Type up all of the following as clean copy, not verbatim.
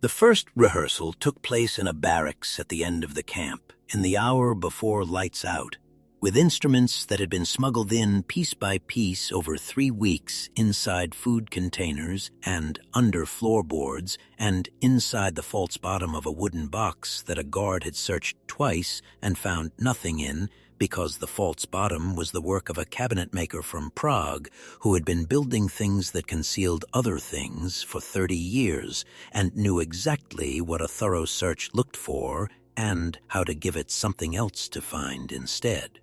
The first rehearsal took place in a barracks at the end of the camp, in the hour before lights out, with instruments that had been smuggled in piece by piece over 3 weeks inside food containers and under floorboards and inside the false bottom of a wooden box that a guard had searched twice and found nothing in, because the false bottom was the work of a cabinet maker from Prague who had been building things that concealed other things for 30 years and knew exactly what a thorough search looked for and how to give it something else to find instead.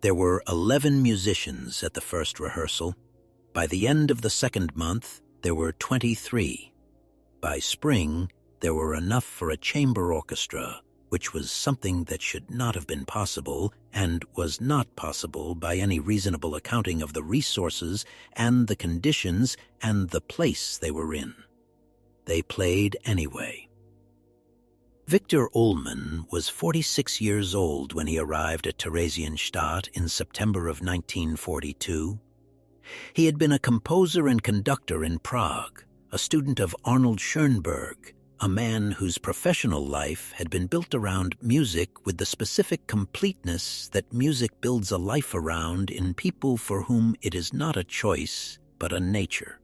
There were 11 musicians at the first rehearsal. By the end of the second month, there were 23. By spring, there were enough for a chamber orchestra, which was something that should not have been possible and was not possible by any reasonable accounting of the resources and the conditions and the place they were in. They played anyway. Victor Ullmann was 46 years old when he arrived at Theresienstadt in September of 1942. He had been a composer and conductor in Prague, a student of Arnold Schoenberg, a man whose professional life had been built around music with the specific completeness that music builds a life around in people for whom it is not a choice, but a nature.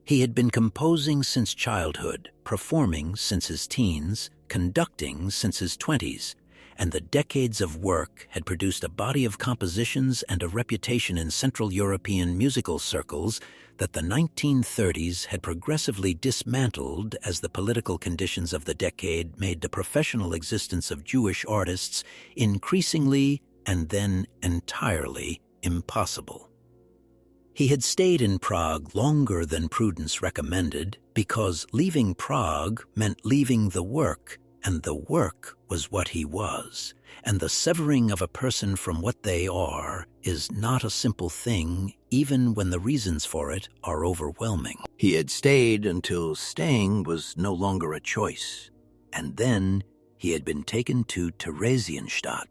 He had been composing since childhood, performing since his teens, conducting since his 20s, and the decades of work had produced a body of compositions and a reputation in Central European musical circles that the 1930s had progressively dismantled as the political conditions of the decade made the professional existence of Jewish artists increasingly and then entirely impossible. He had stayed in Prague longer than prudence recommended because leaving Prague meant leaving the work, and the work was what he was, and the severing of a person from what they are is not a simple thing, even when the reasons for it are overwhelming. He had stayed until staying was no longer a choice, and then he had been taken to Theresienstadt,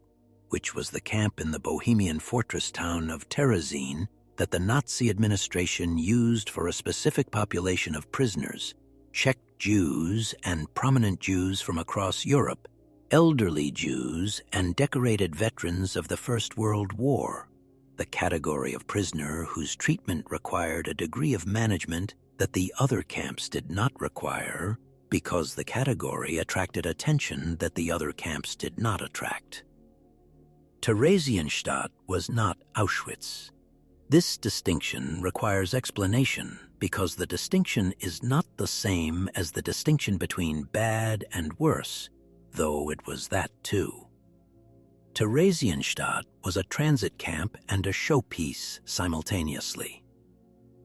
which was the camp in the Bohemian fortress town of Theresienstadt that the Nazi administration used for a specific population of prisoners, Czech Jews and prominent Jews from across Europe, elderly Jews and decorated veterans of the First World War, the category of prisoner whose treatment required a degree of management that the other camps did not require because the category attracted attention that the other camps did not attract. Theresienstadt was not Auschwitz. This distinction requires explanation because the distinction is not the same as the distinction between bad and worse, though it was that too. Theresienstadt was a transit camp and a showpiece simultaneously.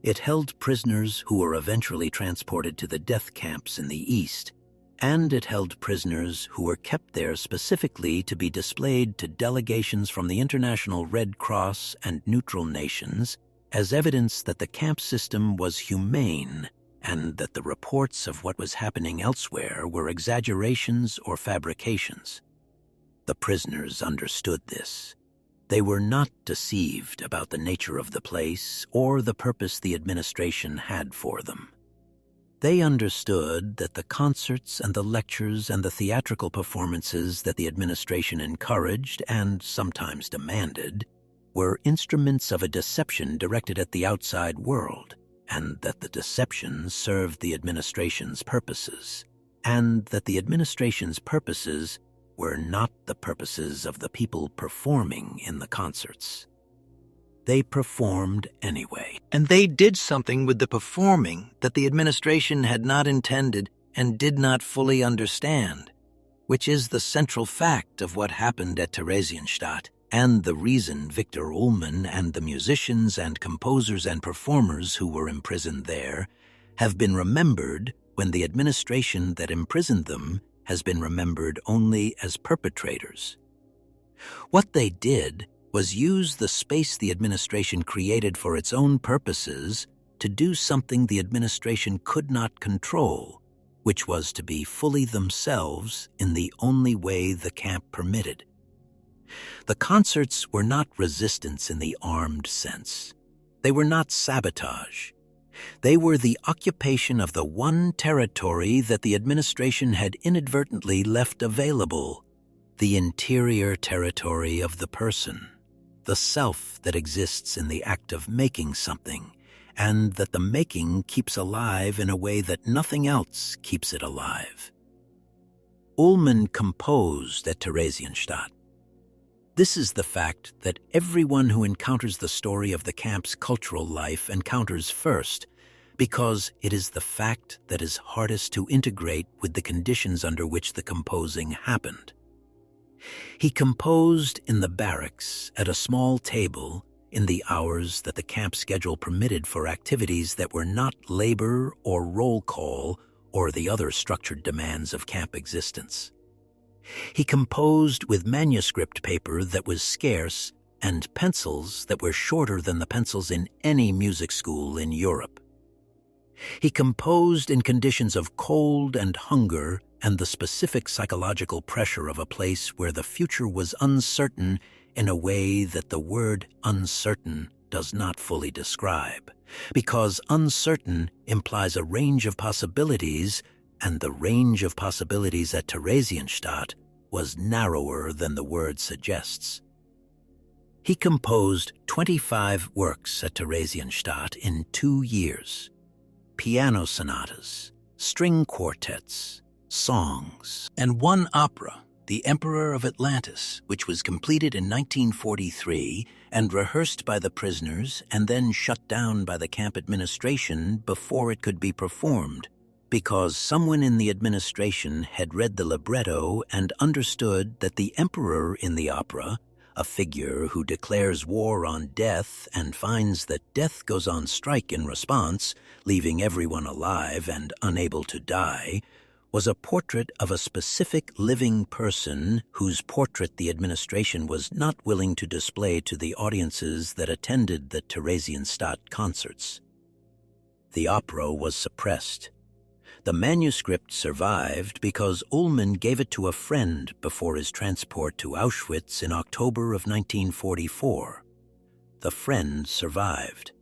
It held prisoners who were eventually transported to the death camps in the east, and it held prisoners who were kept there specifically to be displayed to delegations from the International Red Cross and neutral nations as evidence that the camp system was humane and that the reports of what was happening elsewhere were exaggerations or fabrications. The prisoners understood this. They were not deceived about the nature of the place or the purpose the administration had for them. They understood that the concerts and the lectures and the theatrical performances that the administration encouraged and sometimes demanded were instruments of a deception directed at the outside world, and that the deception served the administration's purposes, and that the administration's purposes were not the purposes of the people performing in the concerts. They performed anyway. And they did something with the performing that the administration had not intended and did not fully understand, which is the central fact of what happened at Theresienstadt and the reason Victor Ullmann and the musicians and composers and performers who were imprisoned there have been remembered when the administration that imprisoned them has been remembered only as perpetrators. What they did was use the space the administration created for its own purposes to do something the administration could not control, which was to be fully themselves in the only way the camp permitted. The concerts were not resistance in the armed sense. They were not sabotage. They were the occupation of the one territory that the administration had inadvertently left available, the interior territory of the person, the self that exists in the act of making something, and that the making keeps alive in a way that nothing else keeps it alive. Ullmann composed at Theresienstadt. This is the fact that everyone who encounters the story of the camp's cultural life encounters first, because it is the fact that is hardest to integrate with the conditions under which the composing happened. He composed in the barracks at a small table in the hours that the camp schedule permitted for activities that were not labor or roll call or the other structured demands of camp existence. He composed with manuscript paper that was scarce and pencils that were shorter than the pencils in any music school in Europe. He composed in conditions of cold and hunger and the specific psychological pressure of a place where the future was uncertain in a way that the word uncertain does not fully describe, because uncertain implies a range of possibilities, and the range of possibilities at Theresienstadt was narrower than the word suggests. He composed 25 works at Theresienstadt in 2 years: piano sonatas, string quartets, songs, and 1 opera, The Emperor of Atlantis, which was completed in 1943 and rehearsed by the prisoners and then shut down by the camp administration before it could be performed, because someone in the administration had read the libretto and understood that the emperor in the opera, a figure who declares war on death and finds that death goes on strike in response, leaving everyone alive and unable to die, was a portrait of a specific living person whose portrait the administration was not willing to display to the audiences that attended the Theresienstadt concerts. The opera was suppressed. The manuscript survived because Ullmann gave it to a friend before his transport to Auschwitz in October of 1944. The friend survived.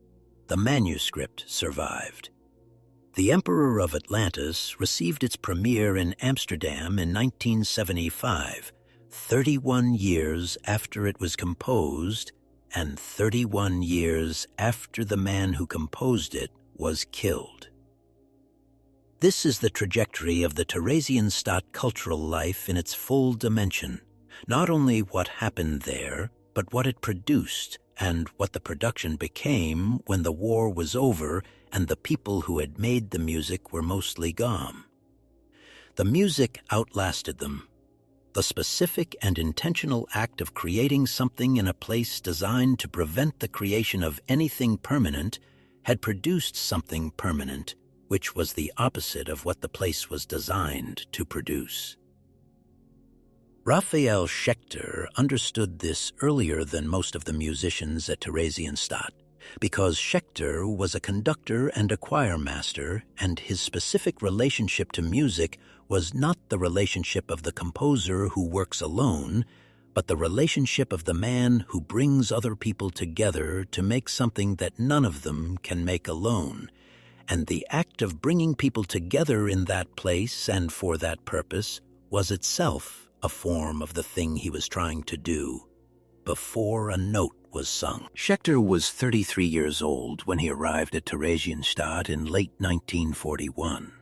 The manuscript survived. The Emperor of Atlantis received its premiere in Amsterdam in 1975, 31 years after it was composed and 31 years after the man who composed it was killed. This is the trajectory of the Theresienstadt cultural life in its full dimension, not only what happened there, but what it produced and what the production became when the war was over and the people who had made the music were mostly gone. The music outlasted them. The specific and intentional act of creating something in a place designed to prevent the creation of anything permanent had produced something permanent, which was the opposite of what the place was designed to produce. Rafael Schächter understood this earlier than most of the musicians at Theresienstadt, because Schächter was a conductor and a choir master, and his specific relationship to music was not the relationship of the composer who works alone, but the relationship of the man who brings other people together to make something that none of them can make alone. And the act of bringing people together in that place and for that purpose was itself a form of the thing he was trying to do, before a note was sung. Schächter was 33 years old when he arrived at Theresienstadt in late 1941.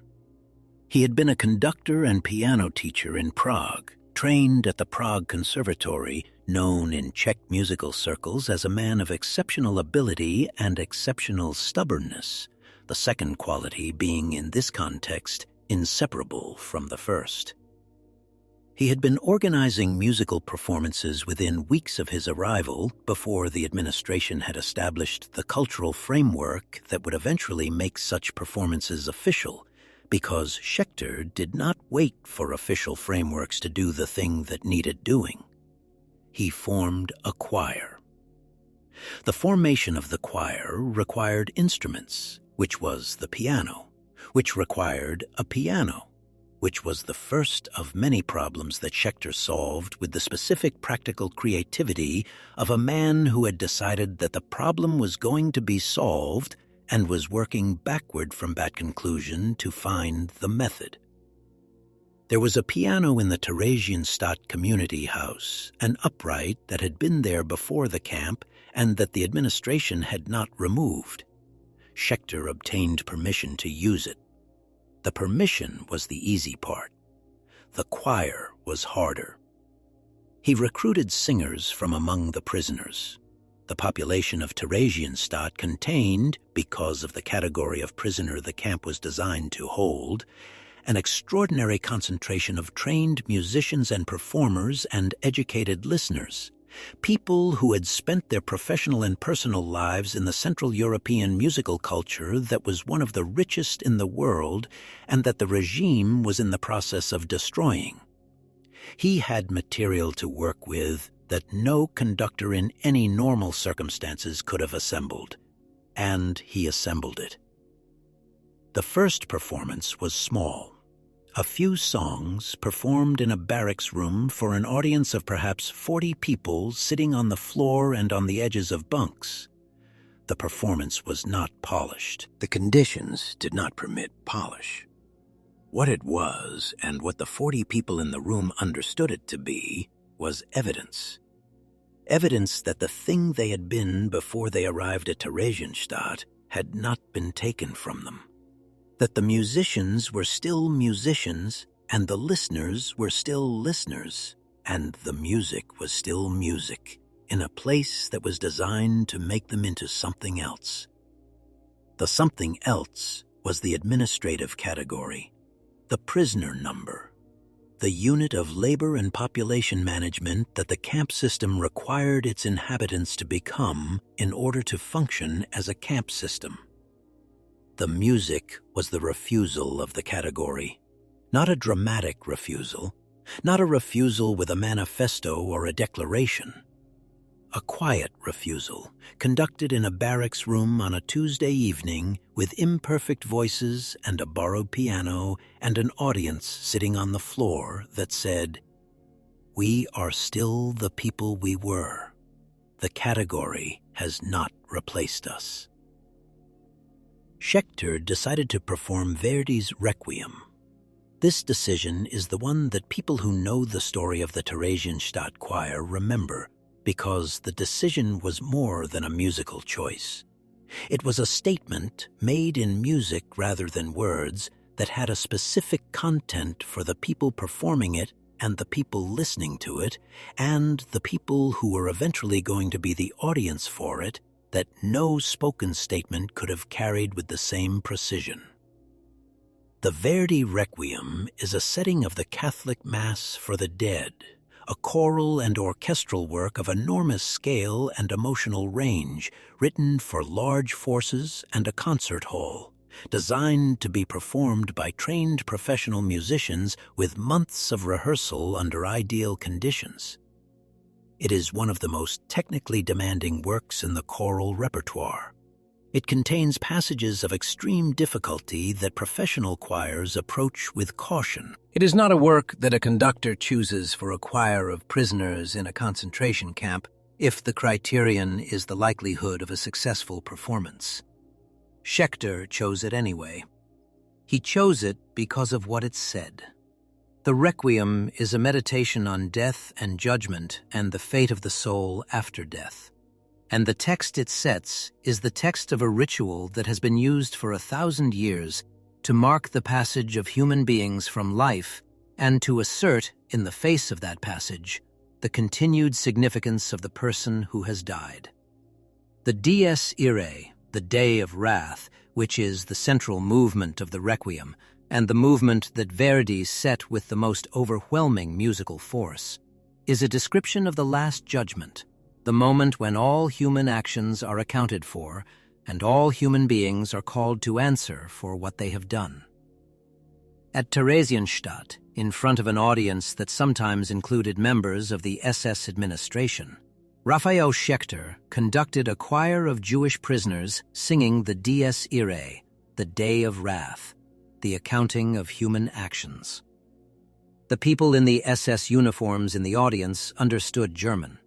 He had been a conductor and piano teacher in Prague, trained at the Prague Conservatory, known in Czech musical circles as a man of exceptional ability and exceptional stubbornness, the second quality being, in this context, inseparable from the first. He had been organizing musical performances within weeks of his arrival before the administration had established the cultural framework that would eventually make such performances official, because Schächter did not wait for official frameworks to do the thing that needed doing. He formed a choir. The formation of the choir required instruments, which was the piano, which required a piano, which was the first of many problems that Schächter solved with the specific practical creativity of a man who had decided that the problem was going to be solved and was working backward from that conclusion to find the method. There was a piano in the Theresienstadt community house, an upright that had been there before the camp and that the administration had not removed. Schächter obtained permission to use it. The permission was the easy part. The choir was harder. He recruited singers from among the prisoners. The population of Theresienstadt contained, because of the category of prisoner the camp was designed to hold, an extraordinary concentration of trained musicians and performers and educated listeners, people who had spent their professional and personal lives in the Central European musical culture that was one of the richest in the world and that the regime was in the process of destroying. He had material to work with that no conductor in any normal circumstances could have assembled, and he assembled it. The first performance was small. A few songs performed in a barracks room for an audience of perhaps 40 people sitting on the floor and on the edges of bunks. The performance was not polished. The conditions did not permit polish. What it was, and what the 40 people in the room understood it to be, was evidence. Evidence that the thing they had been before they arrived at Theresienstadt had not been taken from them. That the musicians were still musicians, and the listeners were still listeners, and the music was still music, in a place that was designed to make them into something else. The something else was the administrative category, the prisoner number, the unit of labor and population management that the camp system required its inhabitants to become in order to function as a camp system. The music was the refusal of the category, not a dramatic refusal, not a refusal with a manifesto or a declaration. A quiet refusal, conducted in a barracks room on a Tuesday evening with imperfect voices and a borrowed piano and an audience sitting on the floor that said, "We are still the people we were. The category has not replaced us." Schächter decided to perform Verdi's Requiem. This decision is the one that people who know the story of the Theresienstadt choir remember, because the decision was more than a musical choice. It was a statement made in music rather than words that had a specific content for the people performing it and the people listening to it, and the people who were eventually going to be the audience for it, that no spoken statement could have carried with the same precision. The Verdi Requiem is a setting of the Catholic Mass for the dead, a choral and orchestral work of enormous scale and emotional range, written for large forces and a concert hall, designed to be performed by trained professional musicians with months of rehearsal under ideal conditions. It is one of the most technically demanding works in the choral repertoire. It contains passages of extreme difficulty that professional choirs approach with caution. It is not a work that a conductor chooses for a choir of prisoners in a concentration camp if the criterion is the likelihood of a successful performance. Schächter chose it anyway. He chose it because of what it said. The Requiem is a meditation on death and judgment and the fate of the soul after death. And the text it sets is the text of a ritual that has been used for 1,000 years to mark the passage of human beings from life and to assert, in the face of that passage, the continued significance of the person who has died. The Dies Irae, the Day of Wrath, which is the central movement of the Requiem, and the movement that Verdi set with the most overwhelming musical force, is a description of the Last Judgment, the moment when all human actions are accounted for and all human beings are called to answer for what they have done. At Theresienstadt, in front of an audience that sometimes included members of the SS administration, Rafael Schächter conducted a choir of Jewish prisoners singing the Dies Irae, the Day of Wrath, the accounting of human actions. The people in the SS uniforms in the audience understood German.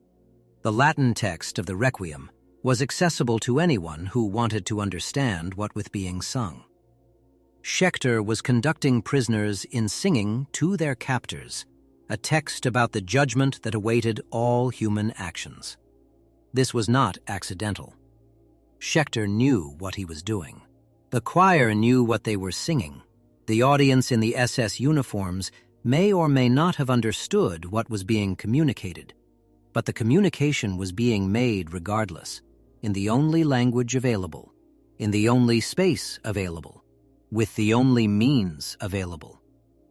The Latin text of the Requiem, was accessible to anyone who wanted to understand what was being sung. Schächter was conducting prisoners in singing to their captors, a text about the judgment that awaited all human actions. This was not accidental. Schächter knew what he was doing. The choir knew what they were singing. The audience in the SS uniforms may or may not have understood what was being communicated, but the communication was being made regardless, in the only language available, in the only space available, with the only means available,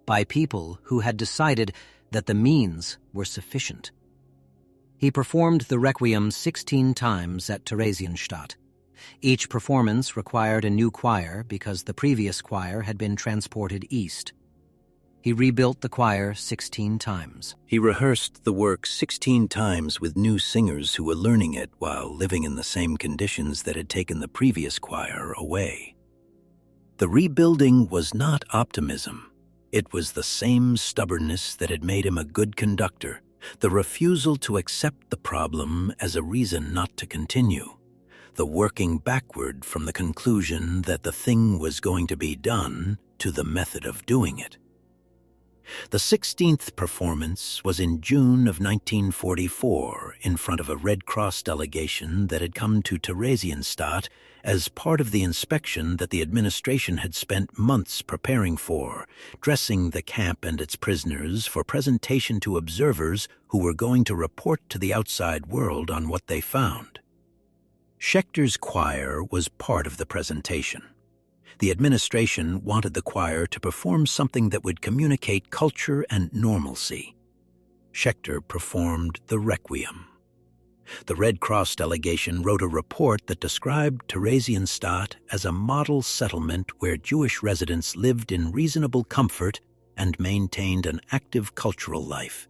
by people who had decided that the means were sufficient. He performed the Requiem 16 times at Theresienstadt. Each performance required a new choir because the previous choir had been transported east. He rebuilt the choir 16 times. He rehearsed the work 16 times with new singers who were learning it while living in the same conditions that had taken the previous choir away. The rebuilding was not optimism. It was the same stubbornness that had made him a good conductor, the refusal to accept the problem as a reason not to continue, the working backward from the conclusion that the thing was going to be done to the method of doing it. The 16th performance was in June of 1944 in front of a Red Cross delegation that had come to Theresienstadt as part of the inspection that the administration had spent months preparing for, dressing the camp and its prisoners for presentation to observers who were going to report to the outside world on what they found. Schächter's choir was part of the presentation. The administration wanted the choir to perform something that would communicate culture and normalcy. Schächter performed the Requiem. The Red Cross delegation wrote a report that described Theresienstadt as a model settlement where Jewish residents lived in reasonable comfort and maintained an active cultural life.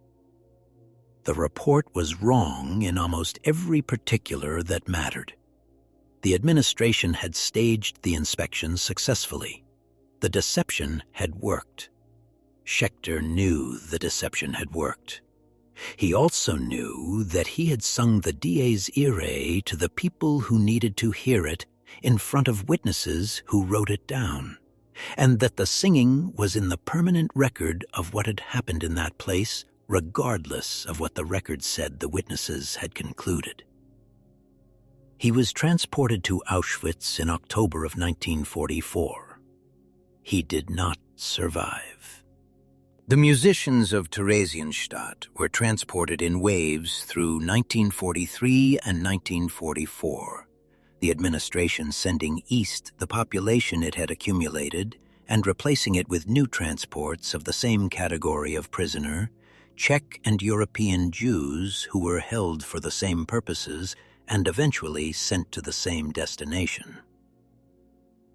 The report was wrong in almost every particular that mattered. The administration had staged the inspection successfully. The deception had worked. Schächter knew the deception had worked. He also knew that he had sung the Dies Irae to the people who needed to hear it in front of witnesses who wrote it down, and that the singing was in the permanent record of what had happened in that place, regardless of what the record said the witnesses had concluded. He was transported to Auschwitz in October of 1944. He did not survive. The musicians of Theresienstadt were transported in waves through 1943 and 1944, the administration sending east the population it had accumulated and replacing it with new transports of the same category of prisoner, Czech and European Jews who were held for the same purposes and eventually sent to the same destination.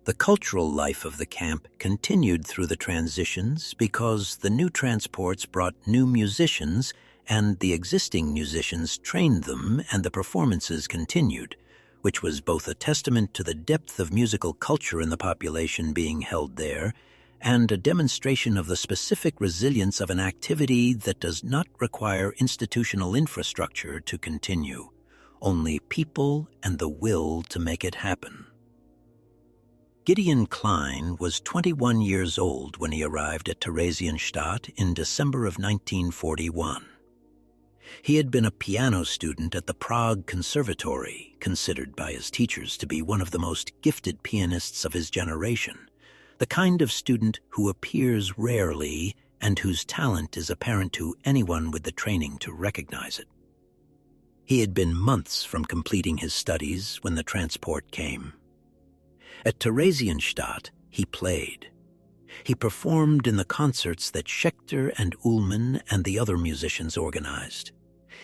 The cultural life of the camp continued through the transitions because the new transports brought new musicians and the existing musicians trained them and the performances continued, which was both a testament to the depth of musical culture in the population being held there and a demonstration of the specific resilience of an activity that does not require institutional infrastructure to continue. Only people and the will to make it happen. Gideon Klein was 21 years old when he arrived at Theresienstadt in December of 1941. He had been a piano student at the Prague Conservatory, considered by his teachers to be one of the most gifted pianists of his generation, the kind of student who appears rarely and whose talent is apparent to anyone with the training to recognize it. He had been months from completing his studies when the transport came. At Theresienstadt, he played. He performed in the concerts that Schächter and Ullmann and the other musicians organized.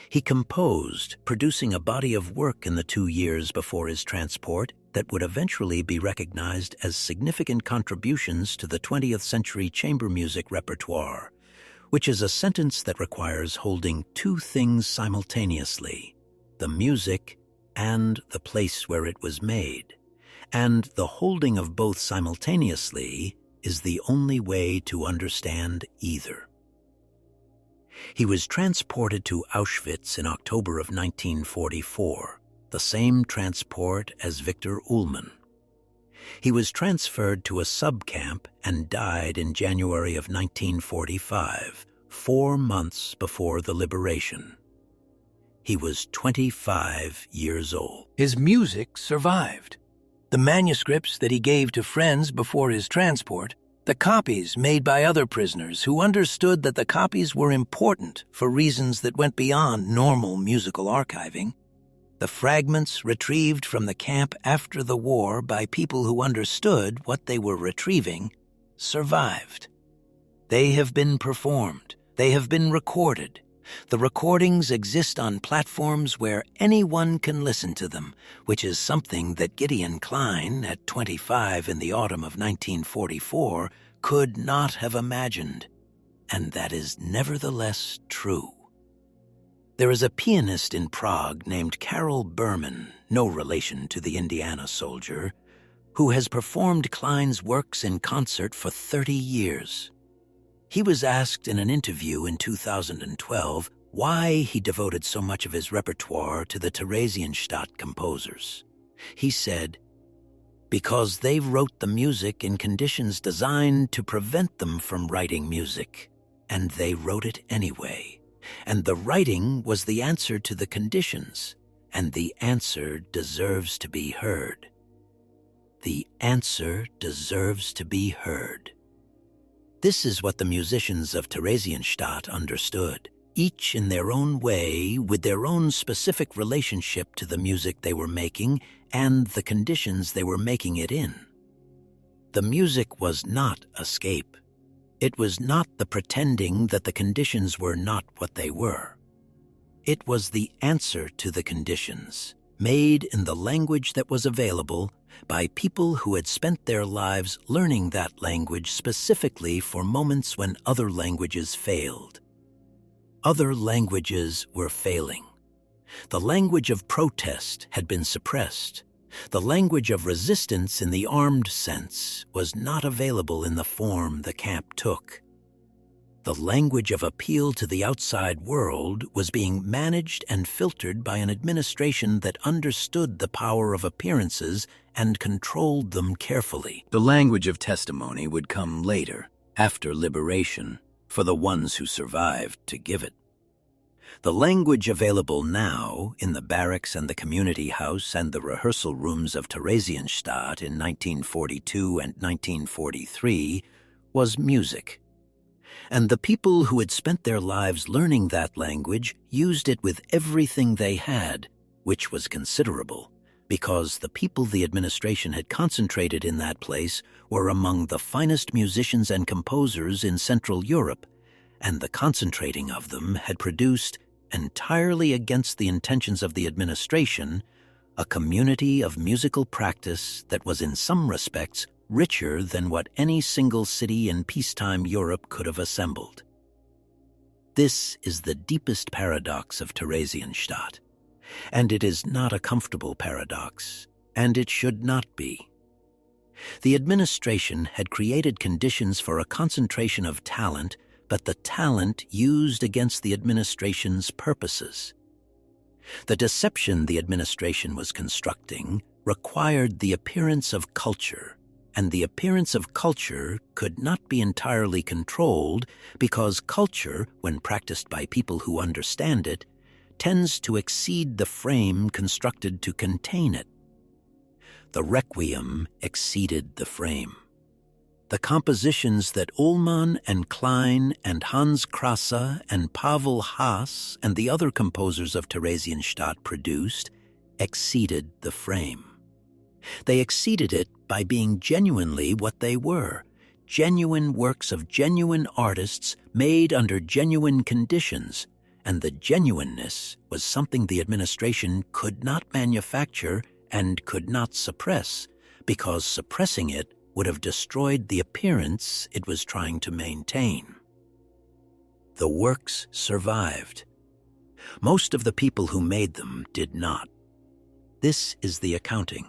He composed, producing a body of work in the 2 years before his transport that would eventually be recognized as significant contributions to the 20th century chamber music repertoire, which is a sentence that requires holding two things simultaneously, the music and the place where it was made, and the holding of both simultaneously is the only way to understand either. He was transported to Auschwitz in October of 1944, the same transport as Victor Ullmann. He was transferred to a subcamp and died in January of 1945, 4 months before the liberation. He was 25 years old. His music survived. The manuscripts that he gave to friends before his transport, the copies made by other prisoners who understood that the copies were important for reasons that went beyond normal musical archiving, the fragments retrieved from the camp after the war by people who understood what they were retrieving, survived. They have been performed. They have been recorded. The recordings exist on platforms where anyone can listen to them, which is something that Gideon Klein, at 25 in the autumn of 1944, could not have imagined. And that is nevertheless true. There is a pianist in Prague named Karel Berman, no relation to the Indiana soldier, who has performed Klein's works in concert for 30 years. He was asked in an interview in 2012 why he devoted so much of his repertoire to the Theresienstadt composers. He said, "Because they wrote the music in conditions designed to prevent them from writing music, and they wrote it anyway. And the writing was the answer to the conditions, and the answer deserves to be heard. The answer deserves to be heard." This is what the musicians of Theresienstadt understood, each in their own way, with their own specific relationship to the music they were making and the conditions they were making it in. The music was not escape. It was not the pretending that the conditions were not what they were. It was the answer to the conditions, made in the language that was available by people who had spent their lives learning that language specifically for moments when other languages failed. Other languages were failing. The language of protest had been suppressed. The language of resistance in the armed sense was not available in the form the camp took. The language of appeal to the outside world was being managed and filtered by an administration that understood the power of appearances and controlled them carefully. The language of testimony would come later, after liberation, for the ones who survived to give it. The language available now in the barracks and the community house and the rehearsal rooms of Theresienstadt in 1942 and 1943 was music. And the people who had spent their lives learning that language used it with everything they had, which was considerable, because the people the administration had concentrated in that place were among the finest musicians and composers in Central Europe, and the concentrating of them had produced, entirely against the intentions of the administration, a community of musical practice that was in some respects richer than what any single city in peacetime Europe could have assembled. This is the deepest paradox of Theresienstadt, and it is not a comfortable paradox, and it should not be. The administration had created conditions for a concentration of talent, but the talent used against the administration's purposes. The deception the administration was constructing required the appearance of culture, and the appearance of culture could not be entirely controlled because culture, when practiced by people who understand it, tends to exceed the frame constructed to contain it. The Requiem exceeded the frame. The compositions that Ullmann and Klein and Hans Krasse and Pavel Haas and the other composers of Theresienstadt produced exceeded the frame. They exceeded it by being genuinely what they were, genuine works of genuine artists made under genuine conditions, and the genuineness was something the administration could not manufacture and could not suppress, because suppressing it would have destroyed the appearance it was trying to maintain. The works survived. Most of the people who made them did not. This is the accounting,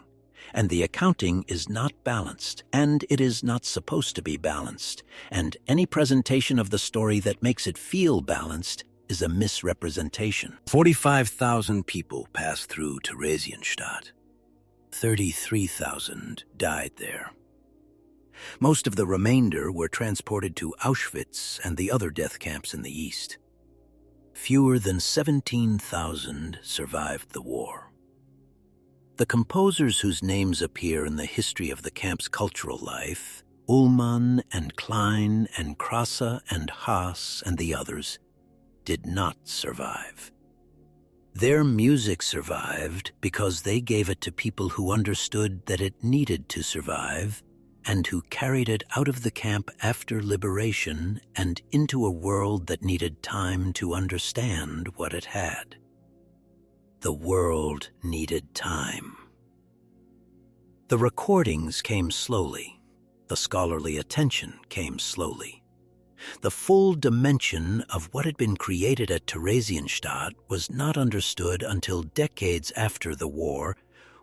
and the accounting is not balanced, and it is not supposed to be balanced, and any presentation of the story that makes it feel balanced is a misrepresentation. 45,000 people passed through Theresienstadt. 33,000 died there. Most of the remainder were transported to Auschwitz and the other death camps in the east. Fewer than 17,000 survived the war. The composers whose names appear in the history of the camp's cultural life, Ullmann and Klein and Krasse and Haas and the others, did not survive. Their music survived because they gave it to people who understood that it needed to survive and who carried it out of the camp after liberation and into a world that needed time to understand what it had. The world needed time. The recordings came slowly. The scholarly attention came slowly. The full dimension of what had been created at Theresienstadt was not understood until decades after the war,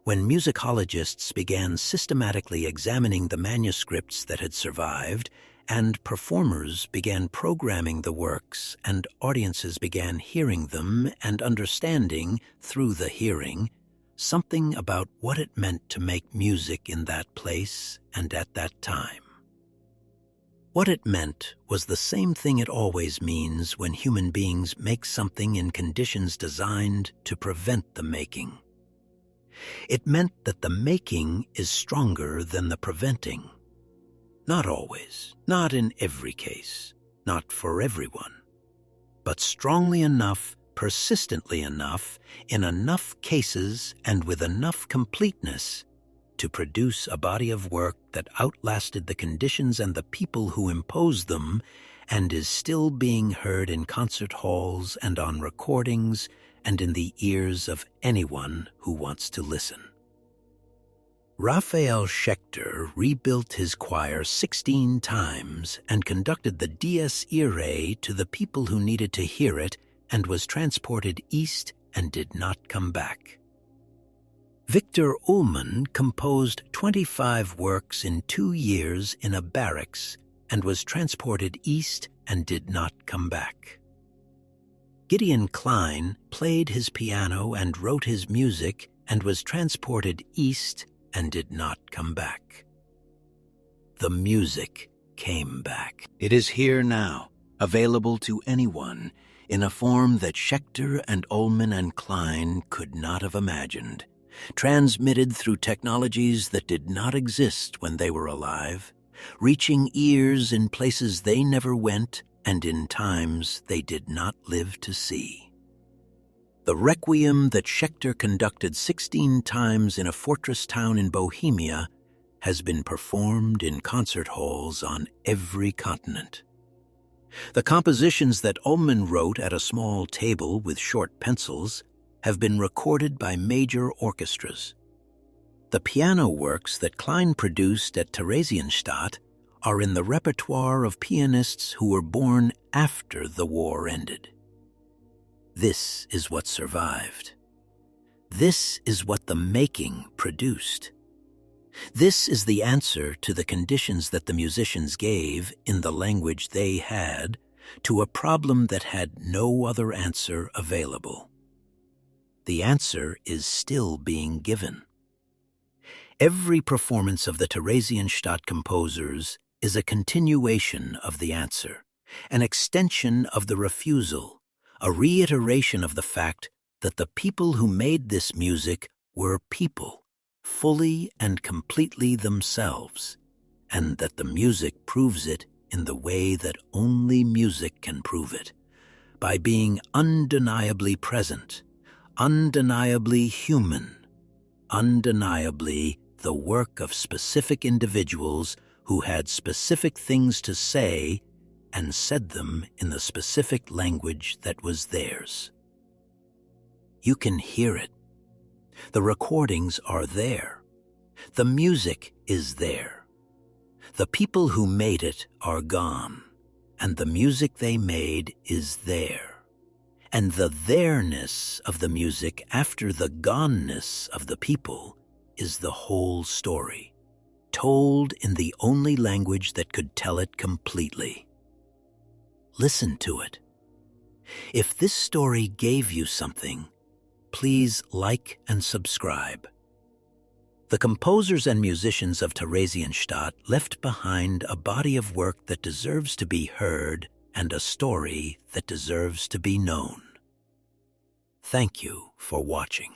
when musicologists began systematically examining the manuscripts that had survived, and performers began programming the works, and audiences began hearing them and understanding, through the hearing, something about what it meant to make music in that place and at that time. What it meant was the same thing it always means when human beings make something in conditions designed to prevent the making. It meant that the making is stronger than the preventing. Not always, not in every case, not for everyone, but strongly enough, persistently enough, in enough cases and with enough completeness to produce a body of work that outlasted the conditions and the people who imposed them and is still being heard in concert halls and on recordings and in the ears of anyone who wants to listen. Rafael Schächter rebuilt his choir 16 times and conducted the Dies Irae to the people who needed to hear it and was transported east and did not come back. Victor Ullmann composed 25 works in 2 years in a barracks and was transported east and did not come back. Gideon Klein played his piano and wrote his music and was transported east and did not come back. The music came back. It is here now, available to anyone, in a form that Schächter and Ullmann and Klein could not have imagined, transmitted through technologies that did not exist when they were alive, reaching ears in places they never went and in times they did not live to see. The Requiem that Schächter conducted 16 times in a fortress town in Bohemia has been performed in concert halls on every continent. The compositions that Ullmann wrote at a small table with short pencils have been recorded by major orchestras. The piano works that Klein produced at Theresienstadt are in the repertoire of pianists who were born after the war ended. This is what survived. This is what the making produced. This is the answer to the conditions that the musicians gave in the language they had to a problem that had no other answer available. The answer is still being given. Every performance of the Theresienstadt composers is a continuation of the answer, an extension of the refusal, a reiteration of the fact that the people who made this music were people, fully and completely themselves, and that the music proves it in the way that only music can prove it, by being undeniably present, undeniably human, undeniably the work of specific individuals who had specific things to say and said them in the specific language that was theirs. You can hear it. The recordings are there. The music is there. The people who made it are gone, and the music they made is there. And the there-ness of the music after the gone-ness of the people is the whole story, told in the only language that could tell it completely. Listen to it. If this story gave you something, please like and subscribe. The composers and musicians of Theresienstadt left behind a body of work that deserves to be heard and a story that deserves to be known. Thank you for watching.